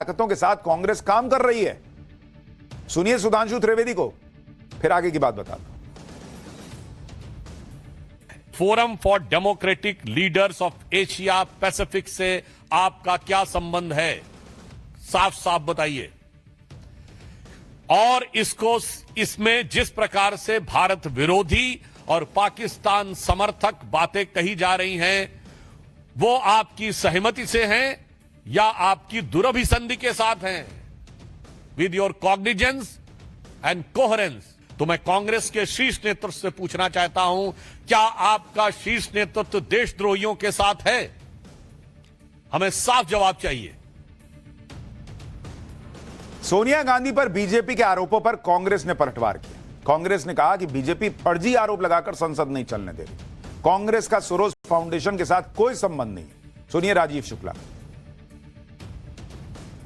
ताकतों के साथ कांग्रेस काम कर रही है। सुनिए सुधांशु त्रिवेदी को, फिर आगे की बात बताता हूं। Forum for democratic leaders of Asia Pacific से आपका क्या संबंध है? साफ साफ बताइए। और इसमें जिस प्रकार से भारत विरोधी और पाकिस्तान समर्थक बातें कही जा रही हैं, वो आपकी सहमति से हैं या आपकी दुरभिसंधि के साथ हैं? With your cognizance and coherence. तो मैं कांग्रेस के शीर्ष नेतृत्व से पूछना चाहता हूं, क्या आपका शीर्ष नेतृत्व देशद्रोहियों के साथ है? हमें साफ जवाब चाहिए। सोनिया गांधी पर बीजेपी के आरोपों पर कांग्रेस ने पलटवार किया। कांग्रेस ने कहा कि बीजेपी फर्जी आरोप लगाकर संसद नहीं चलने दे रही। कांग्रेस का सोरोस फाउंडेशन के साथ कोई संबंध नहीं। सुनिए राजीव शुक्ला।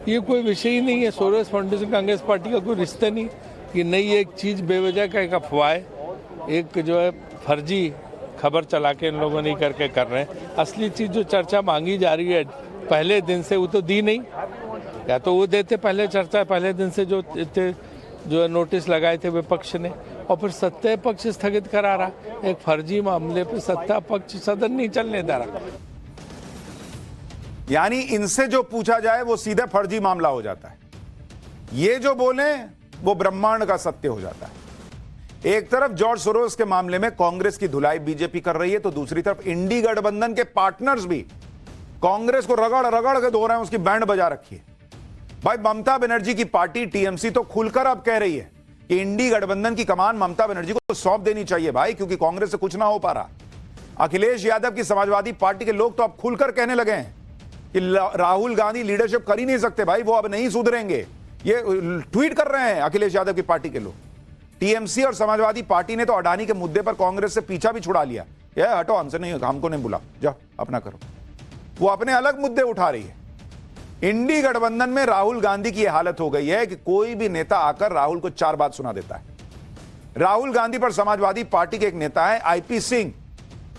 ये कोई विषय ही नहीं है। सोरोस फाउंडेशन कांग्रेस पार्टी का कोई रिश्ता नहीं। ये नई एक चीज बेवजह का एक अफवाह है, एक जो है फर्जी खबर चला के इन लोगों ने करके कर रहे हैं। असली चीज जो चर्चा मांगी जा रही है पहले दिन से, वो तो दी नहीं। या तो वो देते पहले चर्चा, पहले दिन से जो नोटिस लगाए थे विपक्ष ने, और फिर सत्ता पक्ष स्थगित करा रहा। एक फर्जी मामले पे सत्ता पक्ष सदन नहीं चलने दे रहा। यानी इनसे जो पूछा जाए वो सीधे फर्जी मामला हो जाता है। ये जो बोले वो ब्रह्मांड का सत्य हो जाता है। एक तरफ जॉर्ज सोरोस के मामले में कांग्रेस की धुलाई बीजेपी कर रही है, तो दूसरी तरफ इंडी गठबंधन के पार्टनर्स भी कांग्रेस को रगड़ रगड़ के धो रहे हैं, उसकी बैंड बजा रखी है। भाई ममता बनर्जी की पार्टी टीएमसी तो खुलकर अब कह रही है कि इंडी गठबंधन की कमान ममता बनर्जी को सौंप देनी चाहिए भाई, क्योंकि कांग्रेस से कुछ ना हो पा रहा। अखिलेश यादव की समाजवादी पार्टी के लोग तो अब खुलकर कहने लगे हैं कि राहुल गांधी लीडरशिप कर ही नहीं सकते भाई, वो अब नहीं सुधरेंगे। ये ट्वीट कर रहे हैं अखिलेश यादव की पार्टी के लोग। टीएमसी और समाजवादी पार्टी ने तो अडानी के मुद्दे पर कांग्रेस से पीछा भी छुड़ा लिया। ये हटो, हमसे नहीं, हमको नहीं बुला, जाओ अपना करो। वो अपने अलग मुद्दे उठा रही है। इंडी गठबंधन में राहुल गांधी की यह हालत हो गई है कि कोई भी नेता आकर राहुल को चार बात सुना देता है। राहुल गांधी पर समाजवादी पार्टी के एक नेता है आईपी सिंह,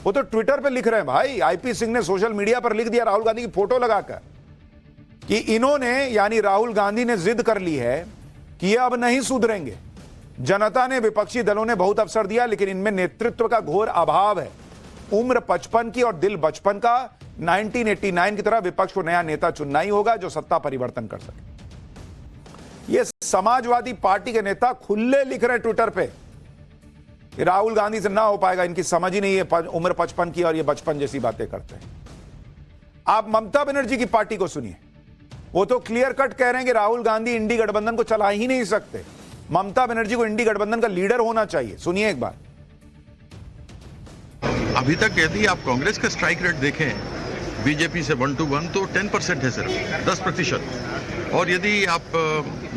वो तो ट्विटर पर लिख रहे हैं भाई। आईपी सिंह ने सोशल मीडिया पर लिख दिया राहुल गांधी की फोटो लगाकर कि इन्होंने यानी राहुल गांधी ने जिद कर ली है कि ये अब नहीं सुधरेंगे। जनता ने, विपक्षी दलों ने बहुत अवसर दिया, लेकिन इनमें नेतृत्व का घोर अभाव है। उम्र 55 की और दिल बचपन का। 1989 की तरह विपक्ष को नया नेता चुनना ही होगा जो सत्ता परिवर्तन कर सके। ये समाजवादी पार्टी के नेता खुले लिख रहे हैं ट्विटर पे, राहुल गांधी से ना हो पाएगा, इनकी समझ ही नहीं है, उम्र 55 की और ये बचपन जैसी बातें करते हैं। आप ममता बनर्जी की पार्टी को सुनिए, वो तो क्लियर कट कह रहे हैं कि राहुल गांधी इंडी गठबंधन को चला ही नहीं सकते। ममता बनर्जी को इंडी गठबंधन का लीडर होना चाहिए। सुनिए एक बार। अभी तक यदि आप कांग्रेस का स्ट्राइक रेट देखें बीजेपी से 1 to 1 तो 10% है, सिर्फ 10%। और यदि आप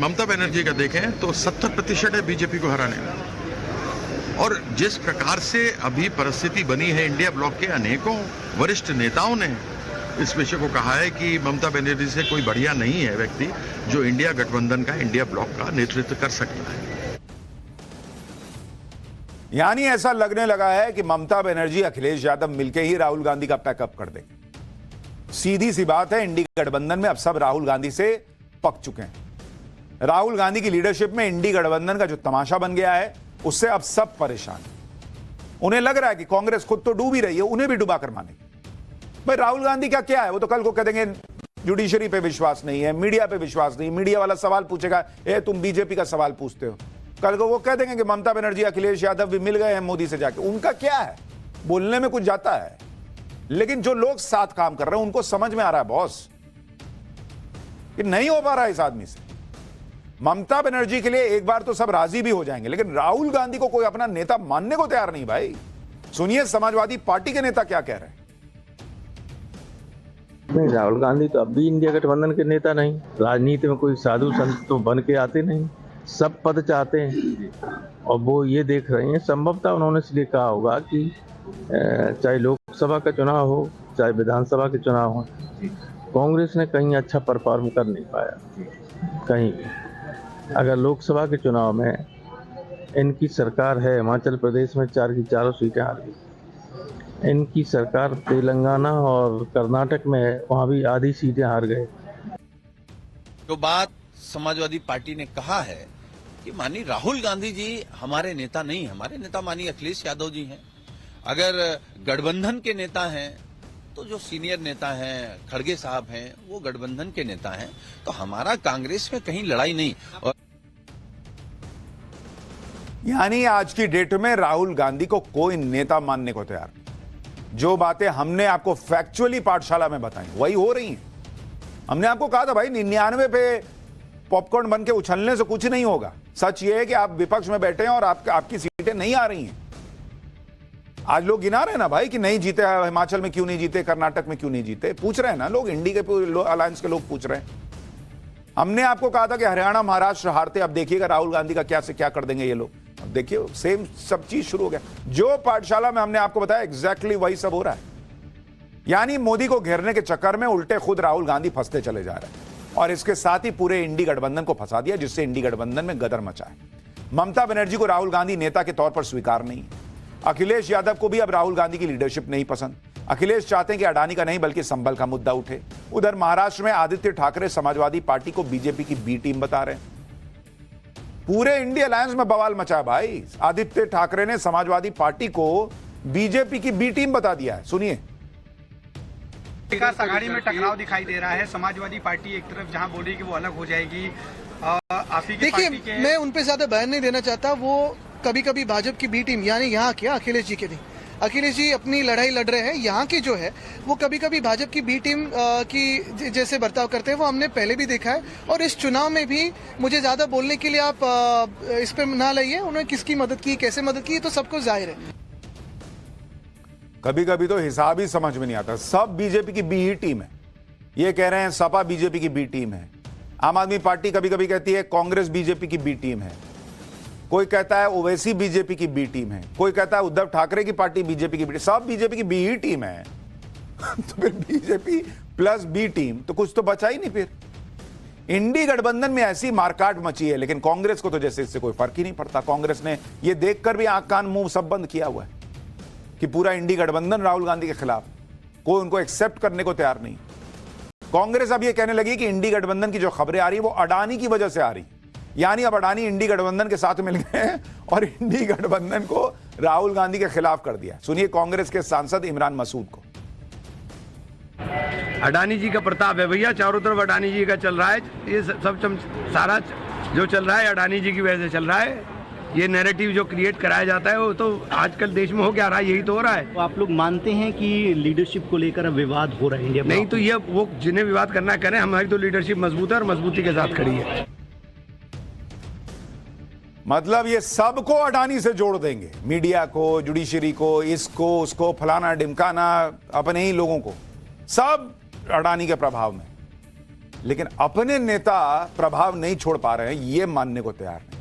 ममता बनर्जी का देखें तो 70% है बीजेपी को हराने में। और जिस प्रकार से अभी परिस्थिति बनी है, इंडिया ब्लॉक के अनेकों वरिष्ठ नेताओं ने इस विषय को कहा है कि ममता बनर्जी से कोई बढ़िया नहीं है व्यक्ति जो इंडिया गठबंधन का, इंडिया ब्लॉक का नेतृत्व कर सकता है। यानी ऐसा लगने लगा है कि ममता बनर्जी, अखिलेश यादव मिलकर ही राहुल गांधी का पैकअप कर देंगे। सीधी सी बात है, इंडी गठबंधन में अब सब राहुल गांधी से पक चुके हैं। राहुल गांधी की लीडरशिप में इंडी गठबंधन का जो तमाशा बन गया है, उससे अब सब परेशान हैं। उन्हें लग रहा है कि कांग्रेस खुद तो डूब ही रही है, उन्हें भी डुबा कर मानेगी। भाई राहुल गांधी का क्या है, वो तो कल को कह देंगे जुडिशरी पे विश्वास नहीं है, मीडिया पे विश्वास नहीं। मीडिया वाला सवाल पूछेगा, ए तुम बीजेपी का सवाल पूछते हो। कल को वो कह देंगे कि ममता बनर्जी, अखिलेश यादव भी मिल गए हैं मोदी से जाके। उनका क्या है, बोलने में कुछ जाता है, लेकिन जो लोग साथ काम कर रहे हैं उनको समझ में आ रहा है बॉस कि नहीं हो पा रहा है इस आदमी से। ममता बनर्जी के लिए एक बार तो सब राजी भी हो जाएंगे, लेकिन राहुल गांधी को कोई अपना नेता मानने को तैयार नहीं भाई। सुनिए समाजवादी पार्टी के नेता क्या कह रहे हैं। नहीं, राहुल गांधी तो अब भी इंडिया गठबंधन के नेता नहीं। राजनीति में कोई साधु संत तो बन के आते नहीं, सब पद चाहते हैं और वो ये देख रहे हैं। संभवतः उन्होंने इसलिए कहा होगा कि चाहे लोकसभा का चुनाव हो चाहे विधानसभा के चुनाव हो, कांग्रेस ने कहीं अच्छा परफॉर्म कर नहीं पाया कहीं भी। अगर लोकसभा के चुनाव में इनकी सरकार है, हिमाचल प्रदेश में 4 की 4 सीटें हार गई। इनकी सरकार तेलंगाना और कर्नाटक में, वहाँ भी आधी सीटें हार गए। जो बात समाजवादी पार्टी ने कहा है कि माननीय राहुल गांधी जी हमारे नेता नहीं, हमारे नेता माननीय अखिलेश यादव जी हैं। अगर गठबंधन के नेता हैं तो जो सीनियर नेता हैं खड़गे साहब हैं वो गठबंधन के नेता हैं, तो हमारा कांग्रेस में कहीं लड़ाई नहीं। और यानी आज की डेट में राहुल गांधी को कोई नेता मानने को तैयार नहीं। जो बातें हमने आपको फैक्चुअली पाठशाला में बताई वही हो रही हैं। हमने आपको कहा था भाई 99 पे पॉपकॉर्न बन के उछलने से कुछ नहीं होगा। सच ये है कि आप विपक्ष में बैठे हैं और आपकी सीटें नहीं आ रही हैं। आज लोग गिना रहे हैं ना भाई कि नहीं जीते, हिमाचल में क्यों नहीं जीते, कर्नाटक में क्यों नहीं जीते, पूछ रहे हैं ना लोग, इंडी के अलायंस के लोग पूछ रहे हैं। हमने आपको कहा था कि हरियाणा महाराष्ट्र हारते, अब देखिएगा राहुल गांधी का क्या से क्या कर देंगे ये लोग। अब देखिए सेम सब चीज शुरू हो गया। जो पाठशाला में हमने आपको बताया एग्जैक्टली वही सब हो रहा है। यानी मोदी को घेरने के चक्कर में उल्टे खुद राहुल गांधी फंसते चले जा रहे हैं और इसके साथ ही पूरे इंडी गठबंधन को फंसा दिया, जिससे इंडी गठबंधन में गदर मचा है। ममता बनर्जी को राहुल गांधी नेता के तौर पर स्वीकार नहीं है। अखिलेश यादव को भी अब राहुल गांधी की लीडरशिप नहीं पसंद। अखिलेश चाहते हैं कि अडानी का नहीं बल्कि संबल का मुद्दा उठे। उधर महाराष्ट्र में आदित्य ठाकरे समाजवादी पार्टी को बीजेपी की बी टीम बता रहे हैं। पूरे इंडिया अलायंस में बवाल मचा है भाई। आदित्य ठाकरे ने समाजवादी पार्टी को बीजेपी की बी टीम बता दिया है। सुनिए। विकास आघाड़ी में टकराव दिखाई दे रहा है। समाजवादी पार्टी एक तरफ जहां बोली कि वो अलग हो जाएगी, आप ही की पार्टी के... मैं उन पे ज्यादा बयान नहीं देना चाहता। वो कभी कभी भाजपा की बी टीम, यानी यहाँ क्या अखिलेश जी के नहीं, अखिलेश जी अपनी लड़ाई लड़ रहे हैं। यहाँ की जो है वो कभी कभी भाजपा की बी टीम की जैसे बर्ताव करते हैं, वो हमने पहले भी देखा है। और इस चुनाव में भी मुझे ज्यादा बोलने के लिए आप इस पे ना लाइए। उन्होंने किसकी मदद की, कैसे मदद की, तो सबको जाहिर है। कभी कभी तो हिसाब ही समझ में नहीं आता। सब बीजेपी की बी ही टीम है। ये कह रहे हैं सपा बीजेपी की बी टीम है। आम आदमी पार्टी कभी कभी कहती है कांग्रेस बीजेपी की बी टीम है। कोई कहता है ओवैसी बीजेपी की बी टीम है। कोई कहता है उद्धव ठाकरे की पार्टी बीजेपी की बी टीम। सब बीजेपी की बी ही टीम है। तो फिर बीजेपी प्लस बी टीम तो कुछ तो बचा ही नहीं। फिर इंडी गठबंधन में ऐसी मारकाट मची है, लेकिन कांग्रेस को तो जैसे इससे कोई फर्क ही नहीं पड़ता। कांग्रेस ने यह देखकर भी आंख कान मुंह सब बंद किया हुआ है कि पूरा इंडी गठबंधन राहुल गांधी के खिलाफ, कोई उनको एक्सेप्ट करने को तैयार नहीं। कांग्रेस अब यह कहने लगी कि इंडी गठबंधन की जो खबरें आ रही है वो अडानी की वजह से आ रही, यानी अब अडानी इंडी गठबंधन के साथ मिल गए हैं और इंडी गठबंधन को राहुल गांधी के खिलाफ कर दिया। सुनिए कांग्रेस के सांसद इमरान मसूद को। अडानी जी का प्रताप है भैया, चारों तरफ अडानी जी का चल रहा है। ये सब सारा जो चल रहा है अडानी जी की वजह से चल रहा है। ये नैरेटिव जो क्रिएट कराया जाता है वो तो आजकल देश में हो क्या रहा है, यही तो हो रहा है। तो आप लोग मानते हैं कि लीडरशिप को लेकर अब विवाद हो रहे हैं इंडिया में? नहीं तो ये वो जिन्हें विवाद करना करें, हमारी तो लीडरशिप मजबूत है और मजबूती के साथ खड़ी है। मतलब ये सबको अडानी से जोड़ देंगे, मीडिया को, जुडिशरी को, इसको उसको, फलाना ढिमकाना, अपने ही लोगों को, सब अडानी के प्रभाव में। लेकिन अपने नेता प्रभाव नहीं छोड़ पा रहे हैं, ये मानने को तैयार नहीं।